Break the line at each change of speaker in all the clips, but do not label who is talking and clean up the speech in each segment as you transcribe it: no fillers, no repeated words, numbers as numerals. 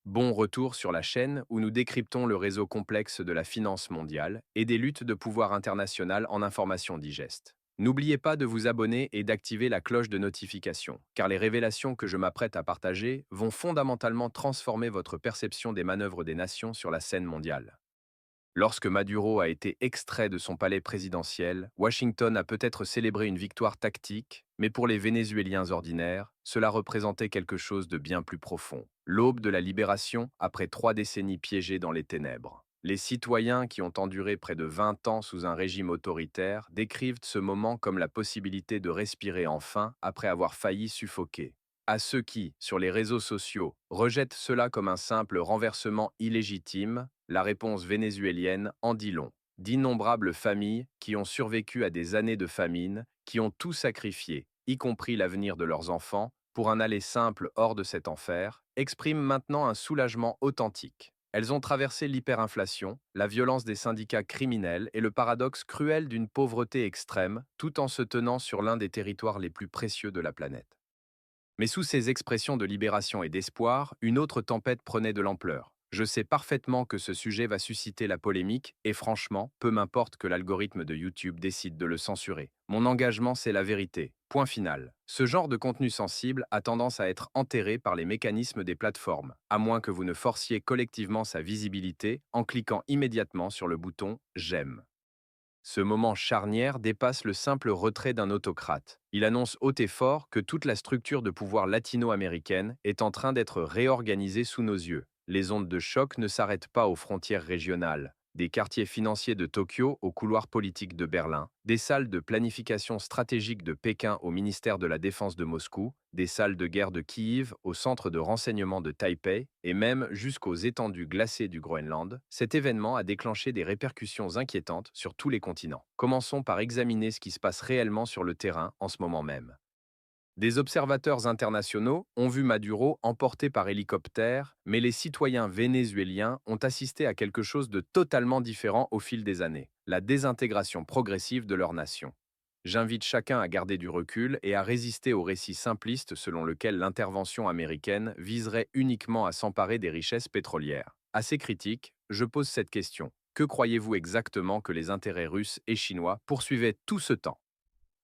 Bon retour sur la chaîne où nous décryptons le réseau complexe de la finance mondiale et des luttes de pouvoir international en information digeste. N'oubliez pas de vous abonner et d'activer la cloche de notification, car les révélations que je m'apprête à partager vont fondamentalement transformer votre perception des manœuvres des nations sur la scène mondiale. Lorsque Maduro a été extrait de son palais présidentiel, Washington a peut-être célébré une victoire tactique, mais pour les Vénézuéliens ordinaires, cela représentait quelque chose de bien plus profond. L'aube de la libération après 3 décennies piégées dans les ténèbres. Les citoyens qui ont enduré près de 20 ans sous un régime autoritaire décrivent ce moment comme la possibilité de respirer enfin après avoir failli suffoquer. À ceux qui, sur les réseaux sociaux, rejettent cela comme un simple renversement illégitime, la réponse vénézuélienne en dit long. D'innombrables familles qui ont survécu à des années de famine, qui ont tout sacrifié, y compris l'avenir de leurs enfants, pour un aller simple hors de cet enfer, expriment maintenant un soulagement authentique. Elles ont traversé l'hyperinflation, la violence des syndicats criminels et le paradoxe cruel d'une pauvreté extrême, tout en se tenant sur l'un des territoires les plus précieux de la planète. Mais sous ces expressions de libération et d'espoir, une autre tempête prenait de l'ampleur. Je sais parfaitement que ce sujet va susciter la polémique et franchement, peu m'importe que l'algorithme de YouTube décide de le censurer. Mon engagement, c'est la vérité. Point final. Ce genre de contenu sensible a tendance à être enterré par les mécanismes des plateformes, à moins que vous ne forciez collectivement sa visibilité en cliquant immédiatement sur le bouton J'aime. Ce moment charnière dépasse le simple retrait d'un autocrate. Il annonce haut et fort que toute la structure de pouvoir latino-américaine est en train d'être réorganisée sous nos yeux. Les ondes de choc ne s'arrêtent pas aux frontières régionales. Des quartiers financiers de Tokyo aux couloirs politiques de Berlin, des salles de planification stratégique de Pékin au ministère de la Défense de Moscou, des salles de guerre de Kiev au centre de renseignement de Taipei, et même jusqu'aux étendues glacées du Groenland, cet événement a déclenché des répercussions inquiétantes sur tous les continents. Commençons par examiner ce qui se passe réellement sur le terrain en ce moment même. Des observateurs internationaux ont vu Maduro emporté par hélicoptère, mais les citoyens vénézuéliens ont assisté à quelque chose de totalement différent au fil des années, la désintégration progressive de leur nation. J'invite chacun à garder du recul et à résister au récit simpliste selon lequel l'intervention américaine viserait uniquement à s'emparer des richesses pétrolières. Assez critique, je pose cette question. Que croyez-vous exactement que les intérêts russes et chinois poursuivaient tout ce temps?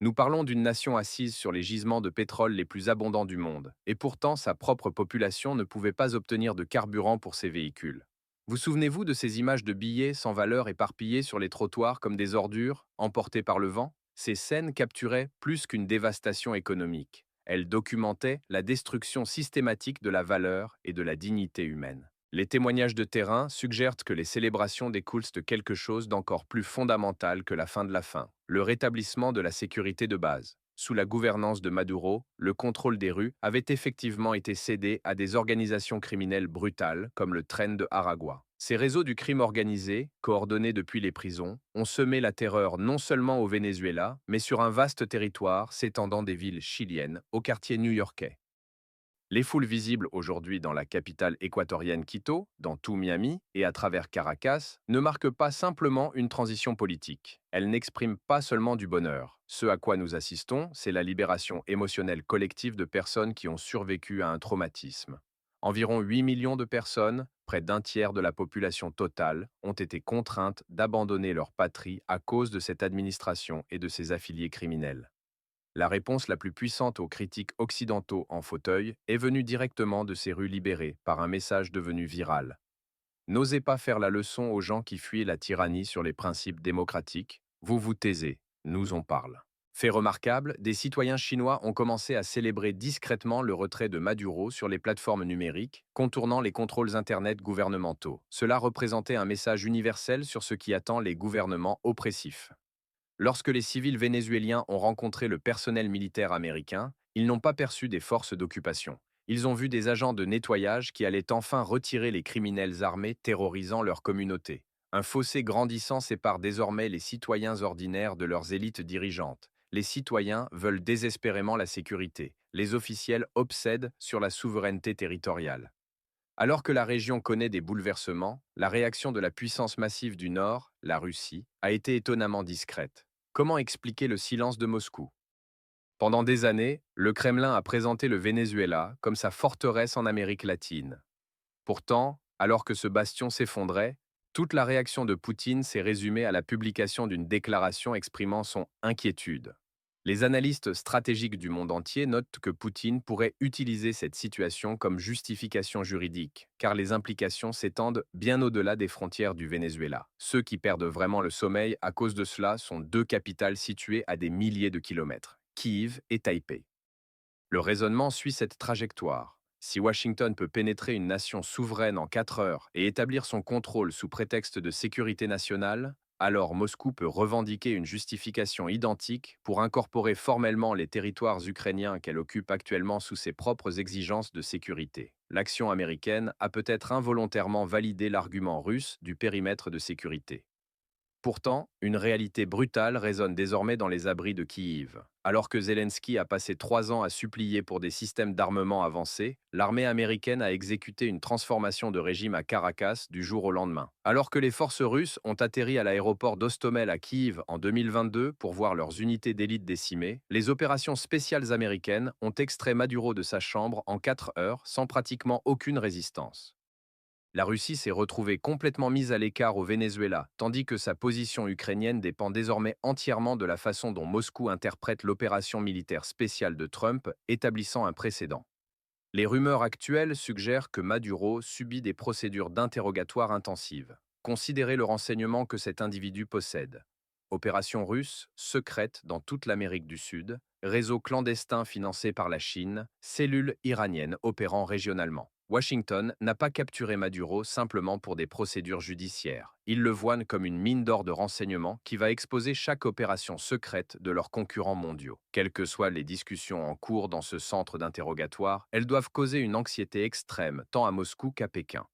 Nous parlons d'une nation assise sur les gisements de pétrole les plus abondants du monde, et pourtant sa propre population ne pouvait pas obtenir de carburant pour ses véhicules. Vous souvenez-vous de ces images de billets sans valeur éparpillés sur les trottoirs comme des ordures, emportés par le vent? Ces scènes capturaient plus qu'une dévastation économique. Elles documentaient la destruction systématique de la valeur et de la dignité humaine. Les témoignages de terrain suggèrent que les célébrations découlent de quelque chose d'encore plus fondamental que la fin de la faim, le rétablissement de la sécurité de base. Sous la gouvernance de Maduro, le contrôle des rues avait effectivement été cédé à des organisations criminelles brutales comme le Tren de Aragua. Ces réseaux du crime organisé, coordonnés depuis les prisons, ont semé la terreur non seulement au Venezuela, mais sur un vaste territoire s'étendant des villes chiliennes au quartier new-yorkais. Les foules visibles aujourd'hui dans la capitale équatorienne Quito, dans tout Miami et à travers Caracas ne marquent pas simplement une transition politique. Elles n'expriment pas seulement du bonheur. Ce à quoi nous assistons, c'est la libération émotionnelle collective de personnes qui ont survécu à un traumatisme. Environ 8 millions de personnes, près d'un tiers de la population totale, ont été contraintes d'abandonner leur patrie à cause de cette administration et de ses affiliés criminels. La réponse la plus puissante aux critiques occidentaux en fauteuil est venue directement de ces rues libérées par un message devenu viral. N'osez pas faire la leçon aux gens qui fuient la tyrannie sur les principes démocratiques. Vous vous taisez, nous on parle. Fait remarquable, des citoyens chinois ont commencé à célébrer discrètement le retrait de Maduro sur les plateformes numériques, contournant les contrôles Internet gouvernementaux. Cela représentait un message universel sur ce qui attend les gouvernements oppressifs. Lorsque les civils vénézuéliens ont rencontré le personnel militaire américain, ils n'ont pas perçu des forces d'occupation. Ils ont vu des agents de nettoyage qui allaient enfin retirer les criminels armés terrorisant leur communauté. Un fossé grandissant sépare désormais les citoyens ordinaires de leurs élites dirigeantes. Les citoyens veulent désespérément la sécurité. Les officiels obsèdent sur la souveraineté territoriale. Alors que la région connaît des bouleversements, la réaction de la puissance massive du Nord, la Russie, a été étonnamment discrète. Comment expliquer le silence de Moscou? Pendant des années, le Kremlin a présenté le Venezuela comme sa forteresse en Amérique latine. Pourtant, alors que ce bastion s'effondrait, toute la réaction de Poutine s'est résumée à la publication d'une déclaration exprimant son inquiétude. Les analystes stratégiques du monde entier notent que Poutine pourrait utiliser cette situation comme justification juridique, car les implications s'étendent bien au-delà des frontières du Venezuela. Ceux qui perdent vraiment le sommeil à cause de cela sont deux capitales situées à des milliers de kilomètres, Kiev et Taipei. Le raisonnement suit cette trajectoire. Si Washington peut pénétrer une nation souveraine en 4 heures et établir son contrôle sous prétexte de sécurité nationale, alors Moscou peut revendiquer une justification identique pour incorporer formellement les territoires ukrainiens qu'elle occupe actuellement sous ses propres exigences de sécurité. L'action américaine a peut-être involontairement validé l'argument russe du périmètre de sécurité. Pourtant, une réalité brutale résonne désormais dans les abris de Kiev. Alors que Zelensky a passé 3 ans à supplier pour des systèmes d'armement avancés, l'armée américaine a exécuté une transformation de régime à Caracas du jour au lendemain. Alors que les forces russes ont atterri à l'aéroport d'Ostomel à Kiev en 2022 pour voir leurs unités d'élite décimées, les opérations spéciales américaines ont extrait Maduro de sa chambre en 4 heures sans pratiquement aucune résistance. La Russie s'est retrouvée complètement mise à l'écart au Venezuela, tandis que sa position ukrainienne dépend désormais entièrement de la façon dont Moscou interprète l'opération militaire spéciale de Trump, établissant un précédent. Les rumeurs actuelles suggèrent que Maduro subit des procédures d'interrogatoire intensives. Considérez le renseignement que cet individu possède. Opération russe, secrète dans toute l'Amérique du Sud, réseau clandestin financé par la Chine, cellules iraniennes opérant régionalement. Washington n'a pas capturé Maduro simplement pour des procédures judiciaires. Il le voit comme une mine d'or de renseignements qui va exposer chaque opération secrète de leurs concurrents mondiaux. Quelles que soient les discussions en cours dans ce centre d'interrogatoire, elles doivent causer une anxiété extrême tant à Moscou qu'à Pékin.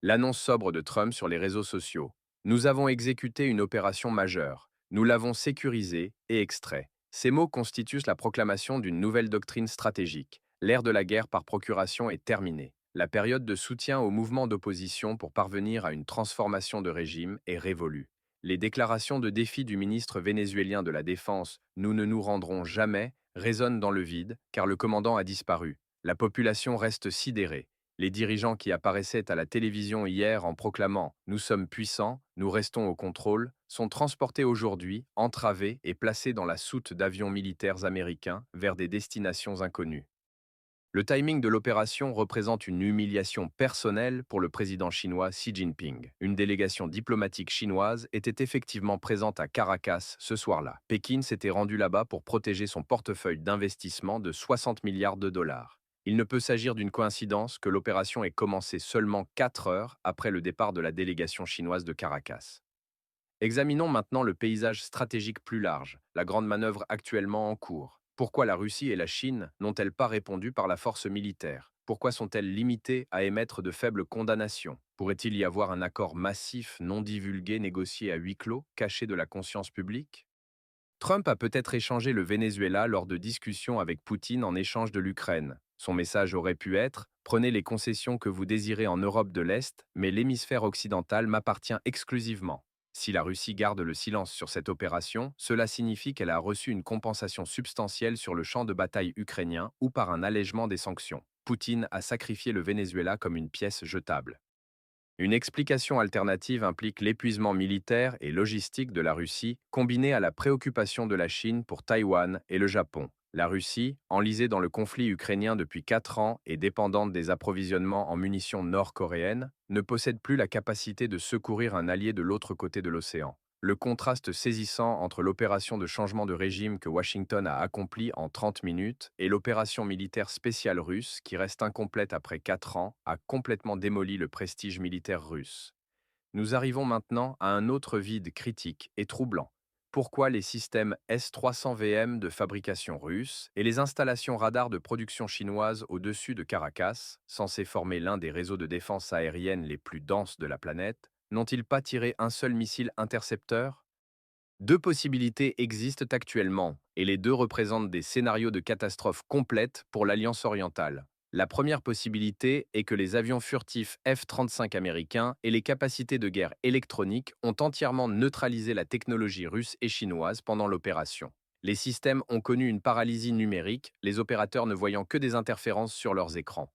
L'annonce sobre de Trump sur les réseaux sociaux. Nous avons exécuté une opération majeure. Nous l'avons sécurisée et extrait. Ces mots constituent la proclamation d'une nouvelle doctrine stratégique. L'ère de la guerre par procuration est terminée. La période de soutien au mouvement d'opposition pour parvenir à une transformation de régime est révolue. Les déclarations de défi du ministre vénézuélien de la Défense « Nous ne nous rendrons jamais » résonnent dans le vide car le commandant a disparu. La population reste sidérée. Les dirigeants qui apparaissaient à la télévision hier en proclamant « Nous sommes puissants, nous restons au contrôle » sont transportés aujourd'hui, entravés et placés dans la soute d'avions militaires américains vers des destinations inconnues. Le timing de l'opération représente une humiliation personnelle pour le président chinois Xi Jinping. Une délégation diplomatique chinoise était effectivement présente à Caracas ce soir-là. Pékin s'était rendu là-bas pour protéger son portefeuille d'investissement de 60 milliards de dollars. Il ne peut s'agir d'une coïncidence que l'opération ait commencé seulement 4 heures après le départ de la délégation chinoise de Caracas. Examinons maintenant le paysage stratégique plus large, la grande manœuvre actuellement en cours. Pourquoi la Russie et la Chine n'ont-elles pas répondu par la force militaire? Pourquoi sont-elles limitées à émettre de faibles condamnations? Pourrait-il y avoir un accord massif non divulgué négocié à huis clos, caché de la conscience publique? Trump a peut-être échangé le Venezuela lors de discussions avec Poutine en échange de l'Ukraine. Son message aurait pu être « Prenez les concessions que vous désirez en Europe de l'Est, mais l'hémisphère occidental m'appartient exclusivement ». Si la Russie garde le silence sur cette opération, cela signifie qu'elle a reçu une compensation substantielle sur le champ de bataille ukrainien ou par un allègement des sanctions. Poutine a sacrifié le Venezuela comme une pièce jetable. Une explication alternative implique l'épuisement militaire et logistique de la Russie, combiné à la préoccupation de la Chine pour Taïwan et le Japon. La Russie, enlisée dans le conflit ukrainien depuis 4 ans et dépendante des approvisionnements en munitions nord-coréennes, ne possède plus la capacité de secourir un allié de l'autre côté de l'océan. Le contraste saisissant entre l'opération de changement de régime que Washington a accomplie en 30 minutes et l'opération militaire spéciale russe, qui reste incomplète après 4 ans, a complètement démoli le prestige militaire russe. Nous arrivons maintenant à un autre vide critique et troublant. Pourquoi les systèmes S-300VM de fabrication russe et les installations radars de production chinoise au-dessus de Caracas, censés former l'un des réseaux de défense aérienne les plus denses de la planète, n'ont-ils pas tiré un seul missile intercepteur? Deux possibilités existent actuellement, et les deux représentent des scénarios de catastrophe complète pour l'Alliance orientale. La première possibilité est que les avions furtifs F-35 américains et les capacités de guerre électronique ont entièrement neutralisé la technologie russe et chinoise pendant l'opération. Les systèmes ont connu une paralysie numérique, les opérateurs ne voyant que des interférences sur leurs écrans.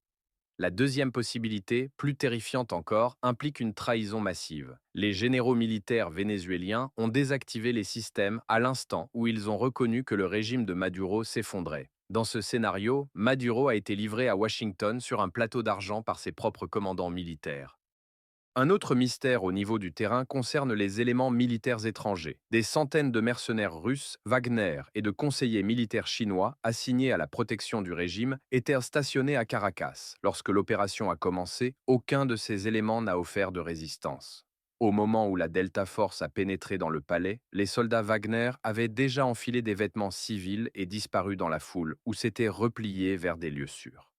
La deuxième possibilité, plus terrifiante encore, implique une trahison massive. Les généraux militaires vénézuéliens ont désactivé les systèmes à l'instant où ils ont reconnu que le régime de Maduro s'effondrait. Dans ce scénario, Maduro a été livré à Washington sur un plateau d'argent par ses propres commandants militaires. Un autre mystère au niveau du terrain concerne les éléments militaires étrangers. Des centaines de mercenaires russes, Wagner et de conseillers militaires chinois assignés à la protection du régime étaient stationnés à Caracas. Lorsque l'opération a commencé, aucun de ces éléments n'a offert de résistance. Au moment où la Delta Force a pénétré dans le palais, les soldats Wagner avaient déjà enfilé des vêtements civils et disparu dans la foule, ou s'étaient repliés vers des lieux sûrs.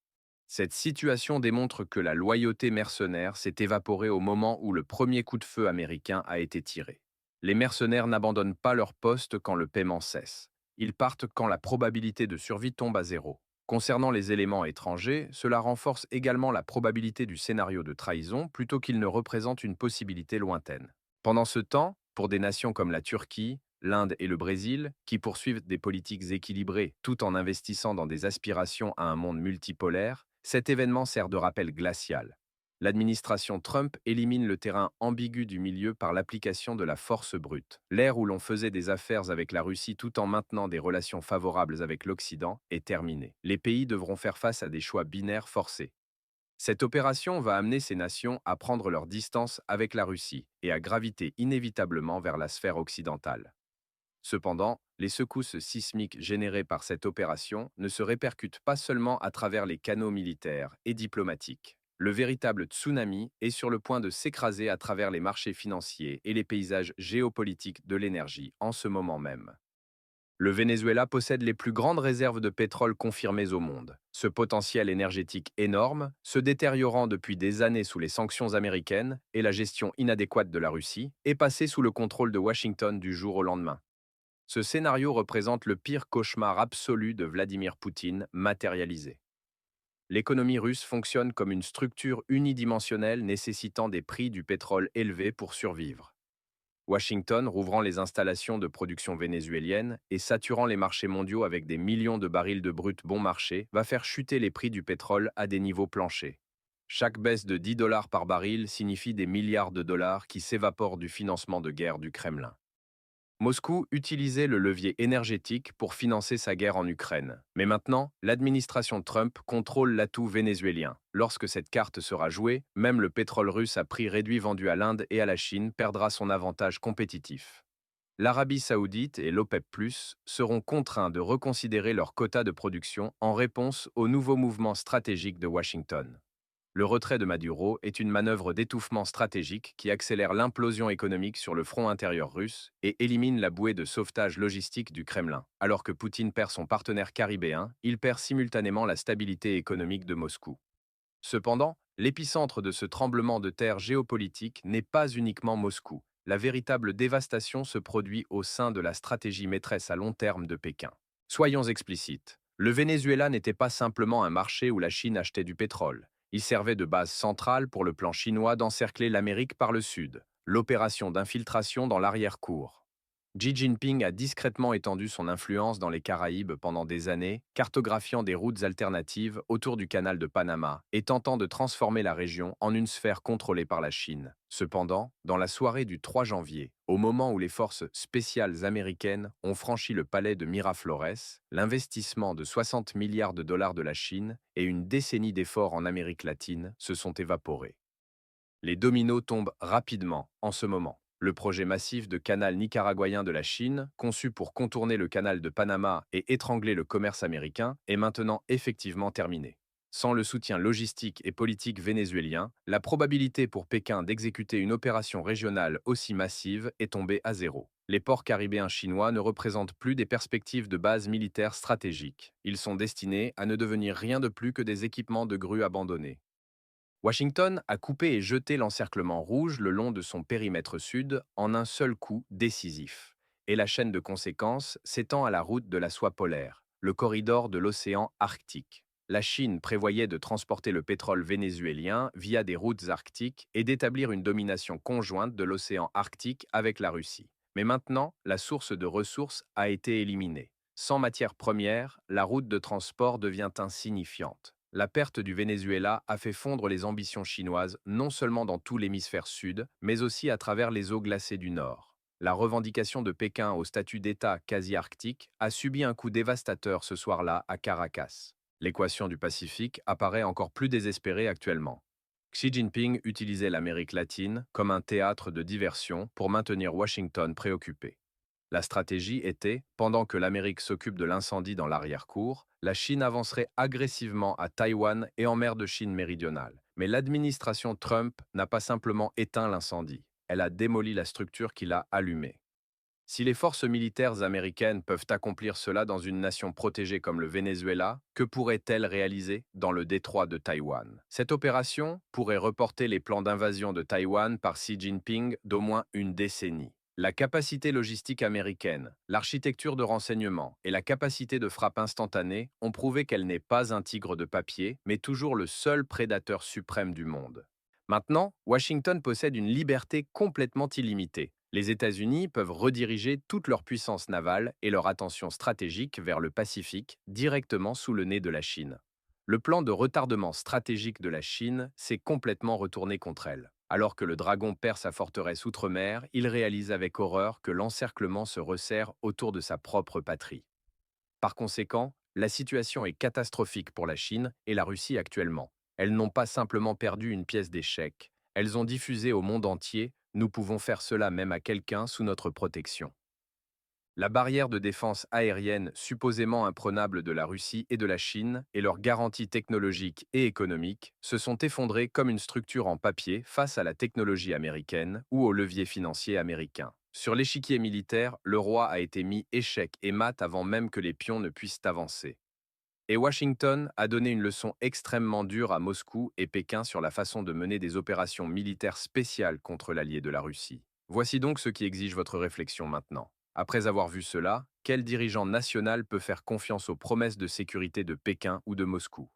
Cette situation démontre que la loyauté mercenaire s'est évaporée au moment où le premier coup de feu américain a été tiré. Les mercenaires n'abandonnent pas leur poste quand le paiement cesse. Ils partent quand la probabilité de survie tombe à zéro. Concernant les éléments étrangers, cela renforce également la probabilité du scénario de trahison plutôt qu'il ne représente une possibilité lointaine. Pendant ce temps, pour des nations comme la Turquie, l'Inde et le Brésil, qui poursuivent des politiques équilibrées tout en investissant dans des aspirations à un monde multipolaire, cet événement sert de rappel glacial. L'administration Trump élimine le terrain ambigu du milieu par l'application de la force brute. L'ère où l'on faisait des affaires avec la Russie tout en maintenant des relations favorables avec l'Occident est terminée. Les pays devront faire face à des choix binaires forcés. Cette opération va amener ces nations à prendre leur distance avec la Russie et à graviter inévitablement vers la sphère occidentale. Cependant, les secousses sismiques générées par cette opération ne se répercutent pas seulement à travers les canaux militaires et diplomatiques. Le véritable tsunami est sur le point de s'écraser à travers les marchés financiers et les paysages géopolitiques de l'énergie en ce moment même. Le Venezuela possède les plus grandes réserves de pétrole confirmées au monde. Ce potentiel énergétique énorme, se détériorant depuis des années sous les sanctions américaines et la gestion inadéquate de la Russie, est passé sous le contrôle de Washington du jour au lendemain. Ce scénario représente le pire cauchemar absolu de Vladimir Poutine matérialisé. L'économie russe fonctionne comme une structure unidimensionnelle nécessitant des prix du pétrole élevés pour survivre. Washington, rouvrant les installations de production vénézuéliennes et saturant les marchés mondiaux avec des millions de barils de brut bon marché, va faire chuter les prix du pétrole à des niveaux planchers. Chaque baisse de 10 dollars par baril signifie des milliards de dollars qui s'évaporent du financement de guerre du Kremlin. Moscou utilisait le levier énergétique pour financer sa guerre en Ukraine. Mais maintenant, l'administration Trump contrôle l'atout vénézuélien. Lorsque cette carte sera jouée, même le pétrole russe à prix réduit vendu à l'Inde et à la Chine perdra son avantage compétitif. L'Arabie saoudite et l'OPEP+, seront contraints de reconsidérer leur quota de production en réponse au nouveau mouvement stratégique de Washington. Le retrait de Maduro est une manœuvre d'étouffement stratégique qui accélère l'implosion économique sur le front intérieur russe et élimine la bouée de sauvetage logistique du Kremlin. Alors que Poutine perd son partenaire caribéen, il perd simultanément la stabilité économique de Moscou. Cependant, l'épicentre de ce tremblement de terre géopolitique n'est pas uniquement Moscou. La véritable dévastation se produit au sein de la stratégie maîtresse à long terme de Pékin. Soyons explicites. Le Venezuela n'était pas simplement un marché où la Chine achetait du pétrole. Il servait de base centrale pour le plan chinois d'encercler l'Amérique par le sud, l'opération d'infiltration dans l'arrière-cour. Xi Jinping a discrètement étendu son influence dans les Caraïbes pendant des années, cartographiant des routes alternatives autour du canal de Panama et tentant de transformer la région en une sphère contrôlée par la Chine. Cependant, dans la soirée du 3 janvier, au moment où les forces spéciales américaines ont franchi le palais de Miraflores, l'investissement de 60 milliards de dollars de la Chine et une décennie d'efforts en Amérique latine se sont évaporés. Les dominos tombent rapidement en ce moment. Le projet massif de canal nicaraguayen de la Chine, conçu pour contourner le canal de Panama et étrangler le commerce américain, est maintenant effectivement terminé. Sans le soutien logistique et politique vénézuélien, la probabilité pour Pékin d'exécuter une opération régionale aussi massive est tombée à zéro. Les ports caribéens chinois ne représentent plus des perspectives de base militaire stratégiques. Ils sont destinés à ne devenir rien de plus que des équipements de grues abandonnés. Washington a coupé et jeté l'encerclement rouge le long de son périmètre sud en un seul coup décisif. Et la chaîne de conséquences s'étend à la route de la soie polaire, le corridor de l'océan Arctique. La Chine prévoyait de transporter le pétrole vénézuélien via des routes arctiques et d'établir une domination conjointe de l'océan Arctique avec la Russie. Mais maintenant, la source de ressources a été éliminée. Sans matières premières, la route de transport devient insignifiante. La perte du Venezuela a fait fondre les ambitions chinoises non seulement dans tout l'hémisphère sud, mais aussi à travers les eaux glacées du nord. La revendication de Pékin au statut d'État quasi-arctique a subi un coup dévastateur ce soir-là à Caracas. L'équation du Pacifique apparaît encore plus désespérée actuellement. Xi Jinping utilisait l'Amérique latine comme un théâtre de diversion pour maintenir Washington préoccupé. La stratégie était, pendant que l'Amérique s'occupe de l'incendie dans l'arrière-cour, la Chine avancerait agressivement à Taïwan et en mer de Chine méridionale. Mais l'administration Trump n'a pas simplement éteint l'incendie, elle a démoli la structure qui l'a allumé. Si les forces militaires américaines peuvent accomplir cela dans une nation protégée comme le Venezuela, que pourraient-elles réaliser dans le détroit de Taïwan? Cette opération pourrait reporter les plans d'invasion de Taïwan par Xi Jinping d'au moins une décennie. La capacité logistique américaine, l'architecture de renseignement et la capacité de frappe instantanée ont prouvé qu'elle n'est pas un tigre de papier, mais toujours le seul prédateur suprême du monde. Maintenant, Washington possède une liberté complètement illimitée. Les États-Unis peuvent rediriger toute leur puissance navale et leur attention stratégique vers le Pacifique, directement sous le nez de la Chine. Le plan de retardement stratégique de la Chine s'est complètement retourné contre elle. Alors que le dragon perd sa forteresse outre-mer, il réalise avec horreur que l'encerclement se resserre autour de sa propre patrie. Par conséquent, la situation est catastrophique pour la Chine et la Russie actuellement. Elles n'ont pas simplement perdu une pièce d'échec, elles ont diffusé au monde entier: nous pouvons faire cela même à quelqu'un sous notre protection. La barrière de défense aérienne supposément imprenable de la Russie et de la Chine et leurs garanties technologiques et économiques se sont effondrées comme une structure en papier face à la technologie américaine ou au levier financier américain. Sur l'échiquier militaire, le roi a été mis échec et mat avant même que les pions ne puissent avancer. Et Washington a donné une leçon extrêmement dure à Moscou et Pékin sur la façon de mener des opérations militaires spéciales contre l'allié de la Russie. Voici donc ce qui exige votre réflexion maintenant. Après avoir vu cela, quel dirigeant national peut faire confiance aux promesses de sécurité de Pékin ou de Moscou?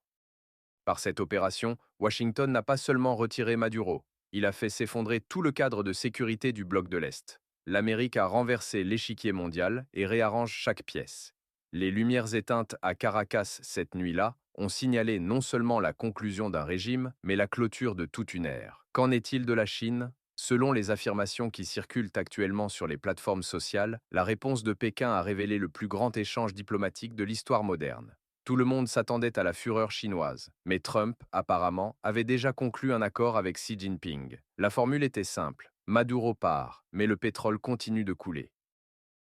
Par cette opération, Washington n'a pas seulement retiré Maduro, il a fait s'effondrer tout le cadre de sécurité du bloc de l'Est. L'Amérique a renversé l'échiquier mondial et réarrange chaque pièce. Les lumières éteintes à Caracas cette nuit-là ont signalé non seulement la conclusion d'un régime, mais la clôture de toute une ère. Qu'en est-il de la Chine? Selon les affirmations qui circulent actuellement sur les plateformes sociales, la réponse de Pékin a révélé le plus grand échange diplomatique de l'histoire moderne. Tout le monde s'attendait à la fureur chinoise, mais Trump, apparemment, avait déjà conclu un accord avec Xi Jinping. La formule était simple: Maduro part, mais le pétrole continue de couler.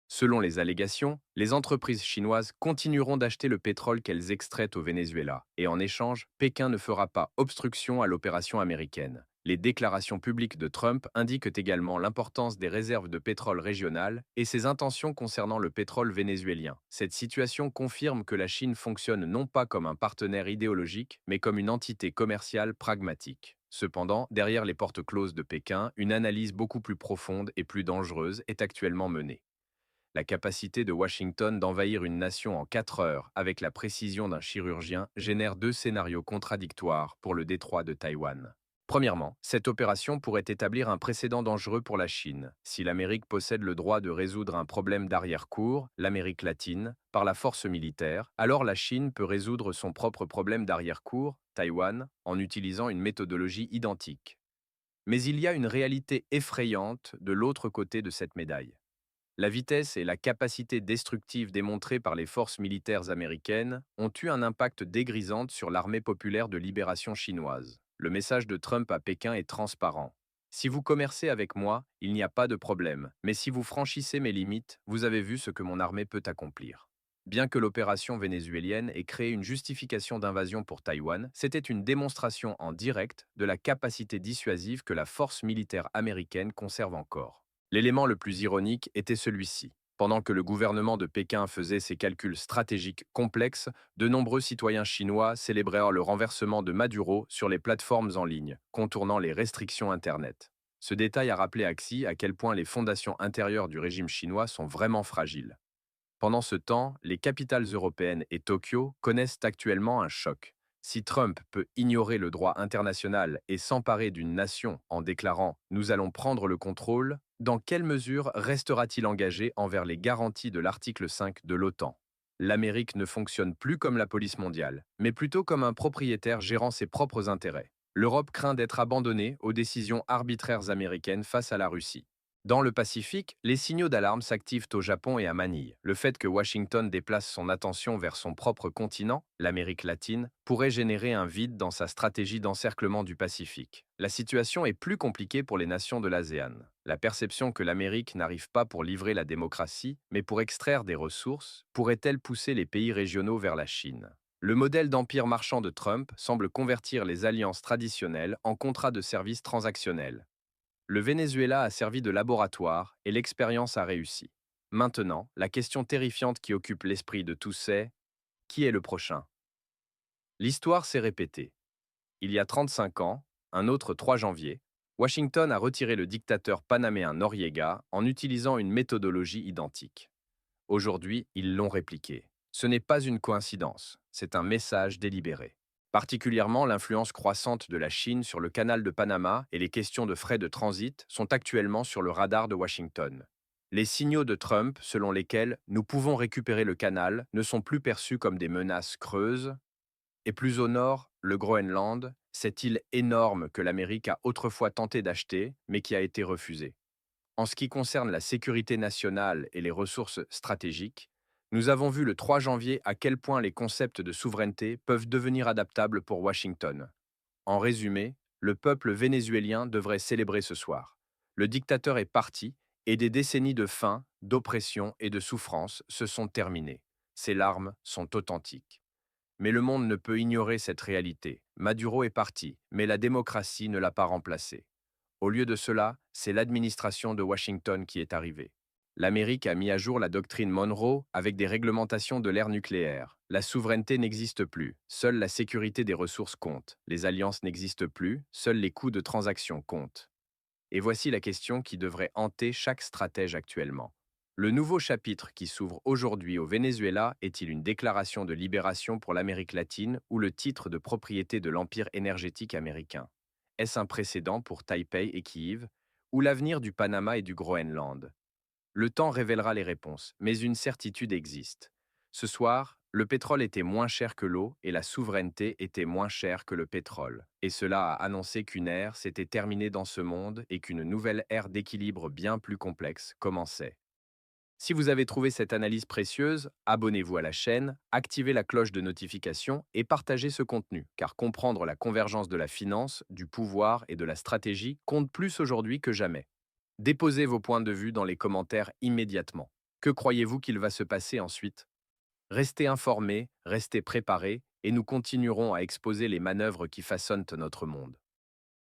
Selon les allégations, les entreprises chinoises continueront d'acheter le pétrole qu'elles extraient au Venezuela, et en échange, Pékin ne fera pas obstruction à l'opération américaine. Les déclarations publiques de Trump indiquent également l'importance des réserves de pétrole régionales et ses intentions concernant le pétrole vénézuélien. Cette situation confirme que la Chine fonctionne non pas comme un partenaire idéologique, mais comme une entité commerciale pragmatique. Cependant, derrière les portes closes de Pékin, une analyse beaucoup plus profonde et plus dangereuse est actuellement menée. La capacité de Washington d'envahir une nation en 4 heures avec la précision d'un chirurgien génère deux scénarios contradictoires pour le détroit de Taïwan. Premièrement, cette opération pourrait établir un précédent dangereux pour la Chine. Si l'Amérique possède le droit de résoudre un problème d'arrière-cour, l'Amérique latine, par la force militaire, alors la Chine peut résoudre son propre problème d'arrière-cour, Taïwan, en utilisant une méthodologie identique. Mais il y a une réalité effrayante de l'autre côté de cette médaille. La vitesse et la capacité destructive démontrées par les forces militaires américaines ont eu un impact dégrisant sur l'armée populaire de libération chinoise. Le message de Trump à Pékin est transparent: si vous commercez avec moi, il n'y a pas de problème, mais si vous franchissez mes limites, vous avez vu ce que mon armée peut accomplir. Bien que l'opération vénézuélienne ait créé une justification d'invasion pour Taïwan, c'était une démonstration en direct de la capacité dissuasive que la force militaire américaine conserve encore. L'élément le plus ironique était celui-ci. Pendant que le gouvernement de Pékin faisait ses calculs stratégiques complexes, de nombreux citoyens chinois célébrèrent le renversement de Maduro sur les plateformes en ligne, contournant les restrictions Internet. Ce détail a rappelé à Xi à quel point les fondations intérieures du régime chinois sont vraiment fragiles. Pendant ce temps, les capitales européennes et Tokyo connaissent actuellement un choc. Si Trump peut ignorer le droit international et s'emparer d'une nation en déclarant: nous allons prendre le contrôle, dans quelle mesure restera-t-il engagé envers les garanties de l'article 5 de l'OTAN? L'Amérique ne fonctionne plus comme la police mondiale, mais plutôt comme un propriétaire gérant ses propres intérêts. L'Europe craint d'être abandonnée aux décisions arbitraires américaines face à la Russie. Dans le Pacifique, les signaux d'alarme s'activent au Japon et à Manille. Le fait que Washington déplace son attention vers son propre continent, l'Amérique latine, pourrait générer un vide dans sa stratégie d'encerclement du Pacifique. La situation est plus compliquée pour les nations de l'ASEAN. La perception que l'Amérique n'arrive pas pour livrer la démocratie, mais pour extraire des ressources, pourrait-elle pousser les pays régionaux vers la Chine? Le modèle d'empire marchand de Trump semble convertir les alliances traditionnelles en contrats de services transactionnels. Le Venezuela a servi de laboratoire et l'expérience a réussi. Maintenant, la question terrifiante qui occupe l'esprit de tous c'est: qui est le prochain? L'histoire s'est répétée. Il y a 35 ans, un autre 3 janvier, Washington a retiré le dictateur panaméen Noriega en utilisant une méthodologie identique. Aujourd'hui, ils l'ont répliqué. Ce n'est pas une coïncidence, c'est un message délibéré. Particulièrement, l'influence croissante de la Chine sur le canal de Panama et les questions de frais de transit sont actuellement sur le radar de Washington. Les signaux de Trump, selon lesquels nous pouvons récupérer le canal, ne sont plus perçus comme des menaces creuses. Et plus au nord, le Groenland, cette île énorme que l'Amérique a autrefois tenté d'acheter, mais qui a été refusée. En ce qui concerne la sécurité nationale et les ressources stratégiques, nous avons vu le 3 janvier à quel point les concepts de souveraineté peuvent devenir adaptables pour Washington. En résumé, le peuple vénézuélien devrait célébrer ce soir. Le dictateur est parti et des décennies de faim, d'oppression et de souffrance se sont terminées. Ces larmes sont authentiques. Mais le monde ne peut ignorer cette réalité. Maduro est parti, mais la démocratie ne l'a pas remplacé. Au lieu de cela, c'est l'administration de Washington qui est arrivée. L'Amérique a mis à jour la doctrine Monroe avec des réglementations de l'ère nucléaire. La souveraineté n'existe plus, seule la sécurité des ressources compte. Les alliances n'existent plus, seuls les coûts de transaction comptent. Et voici la question qui devrait hanter chaque stratège actuellement. Le nouveau chapitre qui s'ouvre aujourd'hui au Venezuela est-il une déclaration de libération pour l'Amérique latine ou le titre de propriété de l'empire énergétique américain? Est-ce un précédent pour Taipei et Kiev, ou l'avenir du Panama et du Groenland? Le temps révélera les réponses, mais une certitude existe. Ce soir, le pétrole était moins cher que l'eau et la souveraineté était moins chère que le pétrole. Et cela a annoncé qu'une ère s'était terminée dans ce monde et qu'une nouvelle ère d'équilibre bien plus complexe commençait. Si vous avez trouvé cette analyse précieuse, abonnez-vous à la chaîne, activez la cloche de notification et partagez ce contenu, car comprendre la convergence de la finance, du pouvoir et de la stratégie compte plus aujourd'hui que jamais. Déposez vos points de vue dans les commentaires immédiatement. Que croyez-vous qu'il va se passer ensuite? Restez informés, restez préparés, et nous continuerons à exposer les manœuvres qui façonnent notre monde.